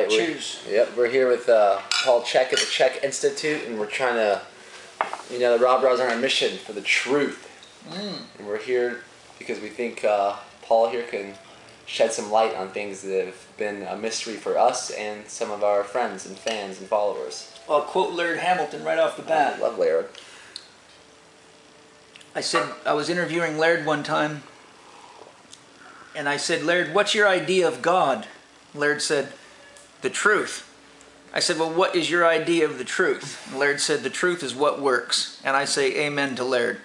right. Choose. We're here with Paul Check at the Check Institute, and we're trying to, the Rob Bros are on a mission for the truth. And we're here because we think Paul here can shed some light on things that have been a mystery for us and some of our friends and fans and followers. I'll quote Laird Hamilton right off the bat. I love Laird. I said, I was interviewing Laird one time, and I said, Laird, what's your idea of God? Laird said, the truth. I said, well, what is your idea of the truth? And Laird said, the truth is what works. And I say, amen to Laird.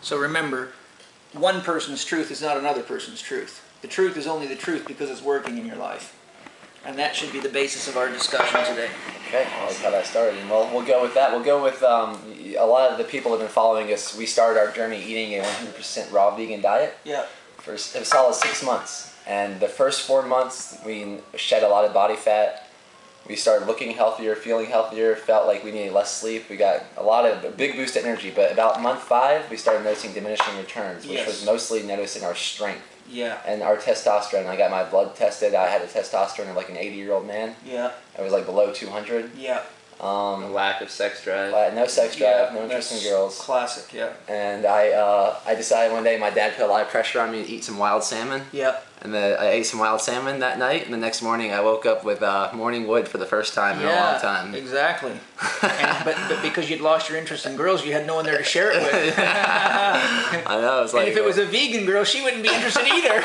So remember, one person's truth is not another person's truth. The truth is only the truth because it's working in your life. And that should be the basis of our discussion today. Okay, well, that's how that started. And we'll go with that. We'll go with a lot of the people have been following us. We started our journey eating a 100% raw vegan diet. Yeah. For a solid 6 months. And the first 4 months, we shed a lot of body fat. We started looking healthier, feeling healthier, felt like we needed less sleep. We got a big boost of energy. But about month 5, we started noticing diminishing returns, which was mostly noticing our strength. Yeah. And our testosterone. I got my blood tested. I had a testosterone of like an 80-year-old man. Yeah. I was like below 200. Yeah. Lack of sex drive. No sex drive, no interest in girls. Classic, yeah. And I decided one day my dad put a lot of pressure on me to eat some wild salmon. Yeah. And I ate some wild salmon that night, and the next morning I woke up with morning wood for the first time in a long time. Exactly. But because you'd lost your interest in girls, you had no one there to share it with. I know. It's like, and if it was a vegan girl, she wouldn't be interested either.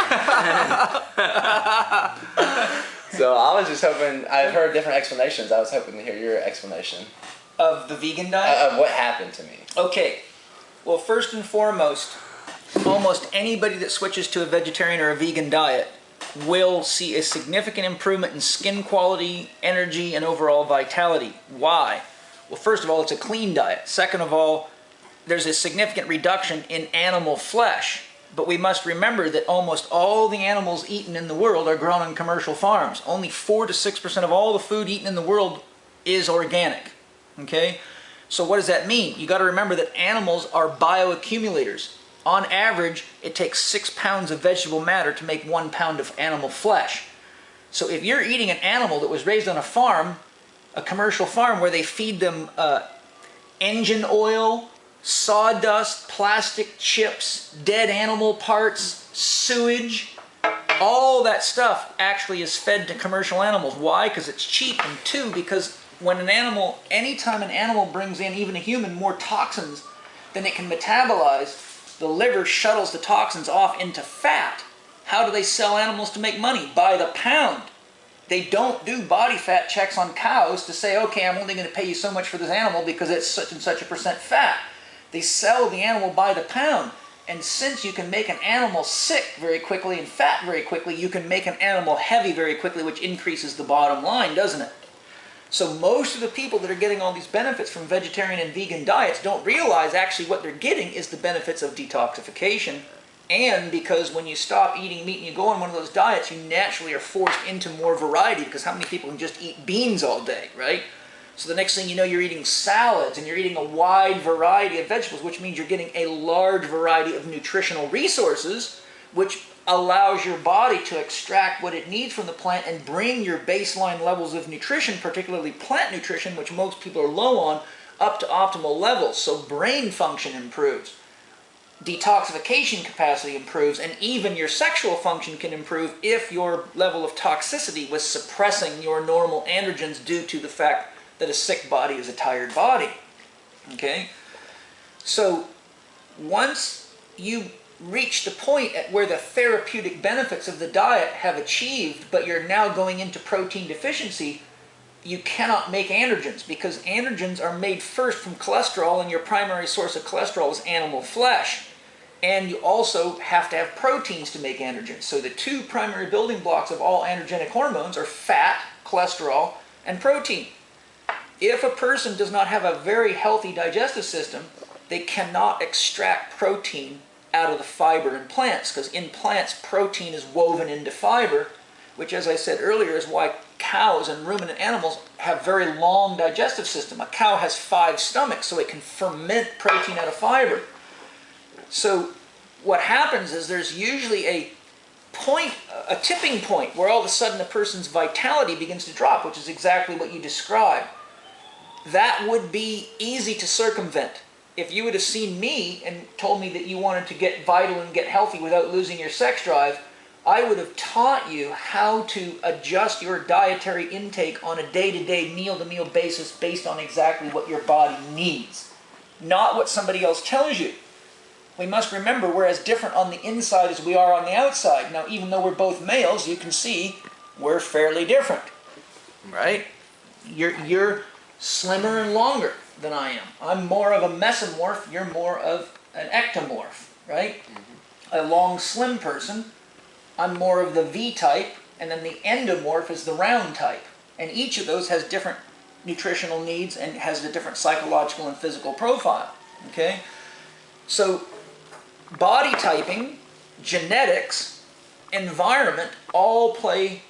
So I was just hoping, I've heard different explanations. I was hoping to hear your explanation. Of the vegan diet? Of what happened to me. Okay. Well, first and foremost, almost anybody that switches to a vegetarian or a vegan diet will see a significant improvement in skin quality, energy, and overall vitality. Why? Well, first of all, it's a clean diet. Second of all, there's a significant reduction in animal flesh. But we must remember that almost all the animals eaten in the world are grown on commercial farms. Only 4 to 6% of all the food eaten in the world is organic. Okay? So what does that mean? You got to remember that animals are bioaccumulators. On average, it takes 6 pounds of vegetable matter to make 1 pound of animal flesh. So if you're eating an animal that was raised on a farm, a commercial farm where they feed them engine oil, sawdust, plastic chips, dead animal parts, sewage, all that stuff actually is fed to commercial animals. Why? Because it's cheap, and 2, because when anytime an animal brings in, even a human, more toxins than it can metabolize, the liver shuttles the toxins off into fat. How do they sell animals to make money? By the pound. They don't do body fat checks on cows to say, okay, I'm only going to pay you so much for this animal because it's such and such a percent fat. They sell the animal by the pound. And since you can make an animal sick very quickly and fat very quickly, you can make an animal heavy very quickly, which increases the bottom line, doesn't it? So most of the people that are getting all these benefits from vegetarian and vegan diets don't realize actually what they're getting is the benefits of detoxification. And because when you stop eating meat and you go on one of those diets, you naturally are forced into more variety, because how many people can just eat beans all day, right? So the next thing you know, you're eating salads and you're eating a wide variety of vegetables, which means you're getting a large variety of nutritional resources, which allows your body to extract what it needs from the plant and bring your baseline levels of nutrition, particularly plant nutrition, which most people are low on, up to optimal levels. So brain function improves, detoxification capacity improves, and even your sexual function can improve if your level of toxicity was suppressing your normal androgens due to the fact that a sick body is a tired body. Okay? So once you reach the point at where the therapeutic benefits of the diet have achieved, but you're now going into protein deficiency, you cannot make androgens, because androgens are made first from cholesterol, and your primary source of cholesterol is animal flesh. And you also have to have proteins to make androgens. So the 2 primary building blocks of all androgenic hormones are fat, cholesterol, and protein. If a person does not have a very healthy digestive system, they cannot extract protein out of the fiber in plants, because in plants, protein is woven into fiber, which, as I said earlier, is why cows and ruminant animals have very long digestive system. A cow has 5 stomachs, so it can ferment protein out of fiber. So what happens is there's usually a a tipping point where all of a sudden a person's vitality begins to drop, which is exactly what you described. That would be easy to circumvent. If you would have seen me and told me that you wanted to get vital and get healthy without losing your sex drive, I would have taught you how to adjust your dietary intake on a day-to-day, meal-to-meal basis based on exactly what your body needs, not what somebody else tells you. We must remember we're as different on the inside as we are on the outside. Now, even though we're both males, you can see we're fairly different, right? You're slimmer and longer than I am. I'm more of a mesomorph, you're more of an ectomorph, right? A long, slim person, I'm more of the V type, and then the endomorph is the round type. And each of those has different nutritional needs and has a different psychological and physical profile, okay? So, body typing, genetics, environment all play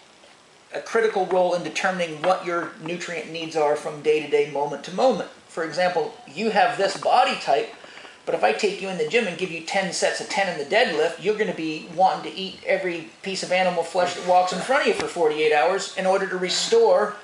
a critical role in determining what your nutrient needs are from day to day, moment to moment. For example, you have this body type, but if I take you in the gym and give you 10 sets of 10 in the deadlift, you're going to be wanting to eat every piece of animal flesh that walks in front of you for 48 hours in order to restore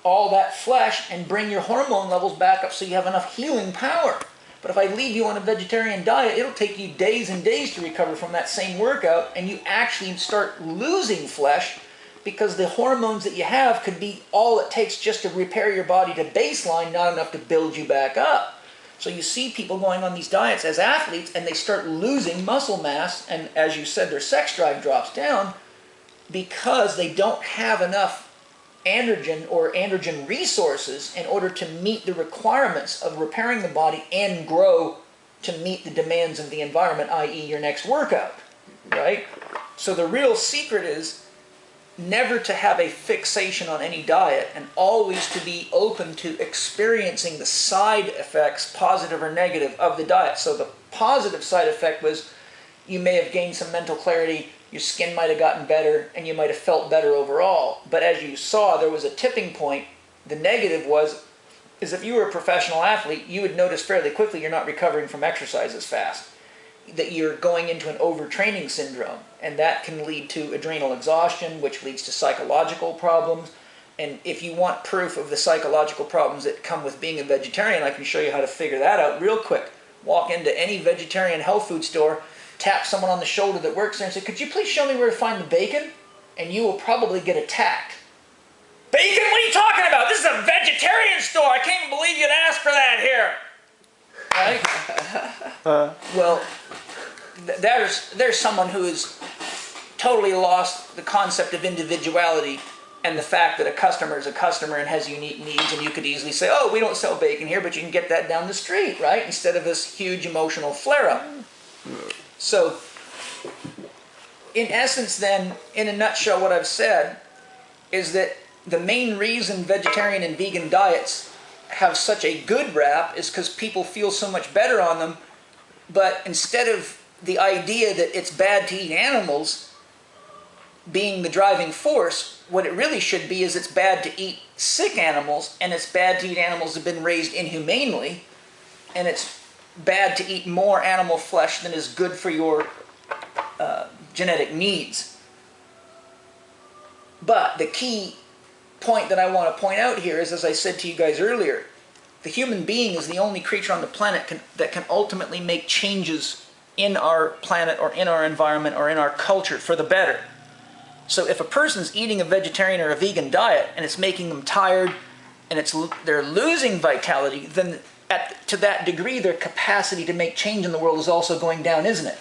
all that flesh and bring your hormone levels back up so you have enough healing power. But if I leave you on a vegetarian diet, it'll take you days and days to recover from that same workout, and you actually start losing flesh because the hormones that you have could be all it takes just to repair your body to baseline, not enough to build you back up. So you see people going on these diets as athletes and they start losing muscle mass, and as you said, their sex drive drops down because they don't have enough androgen or androgen resources in order to meet the requirements of repairing the body and grow to meet the demands of the environment, i.e. your next workout, right? So the real secret is never to have a fixation on any diet and always to be open to experiencing the side effects, positive or negative, of the diet. So the positive side effect was you may have gained some mental clarity, your skin might have gotten better, and you might have felt better overall. But as you saw, there was a tipping point. The negative is if you were a professional athlete, you would notice fairly quickly you're not recovering from exercise as fast, that you're going into an overtraining syndrome, and that can lead to adrenal exhaustion, which leads to psychological problems. And if you want proof of the psychological problems that come with being a vegetarian, I can show you how to figure that out real quick. Walk into any vegetarian health food store, tap someone on the shoulder that works there and say, "Could you please show me where to find the bacon?" And you will probably get attacked. "Bacon? What are you talking about? This is a vegetarian store. I can't even believe you'd ask for that here." Right? Well, there's someone who has totally lost the concept of individuality and the fact that a customer is a customer and has unique needs, and you could easily say, "Oh, we don't sell bacon here, but you can get that down the street," right? Instead of this huge emotional flare-up. So, in essence then, in a nutshell, what I've said is that the main reason vegetarian and vegan diets have such a good rap is because people feel so much better on them, but instead of the idea that it's bad to eat animals being the driving force, what it really should be is it's bad to eat sick animals, and it's bad to eat animals that have been raised inhumanely, and it's bad to eat more animal flesh than is good for your genetic needs. But the key point that I want to point out here is, as I said to you guys earlier, the human being is the only creature on the planet that can ultimately make changes in our planet or in our environment or in our culture for the better. So if a person's eating a vegetarian or a vegan diet and it's making them tired and they're losing vitality, then to that degree their capacity to make change in the world is also going down, isn't it?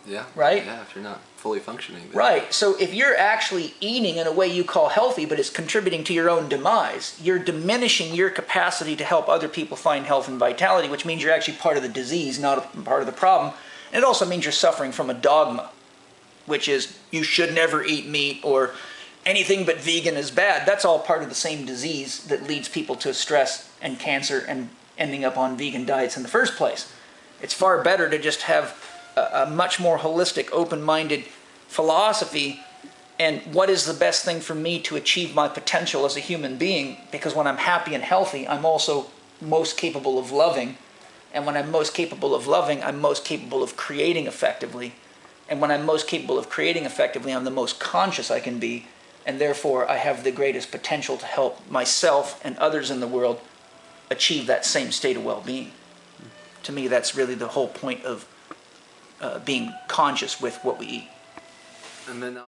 Yeah. Right? Yeah, if you're not fully functioning. Then. Right. So if you're actually eating in a way you call healthy, but it's contributing to your own demise, you're diminishing your capacity to help other people find health and vitality, which means you're actually part of the disease, not a part of the problem. And it also means you're suffering from a dogma, which is you should never eat meat or anything but vegan is bad. That's all part of the same disease that leads people to stress and cancer and ending up on vegan diets in the first place. It's far better to just have a much more holistic, open-minded philosophy and what is the best thing for me to achieve my potential as a human being, because when I'm happy and healthy, I'm also most capable of loving, and when I'm most capable of loving, I'm most capable of creating effectively, And when I'm most capable of creating effectively, I'm the most conscious I can be, and therefore I have the greatest potential to help myself and others in the world achieve that same state of well-being. To me, that's really the whole point of being conscious with what we eat. And then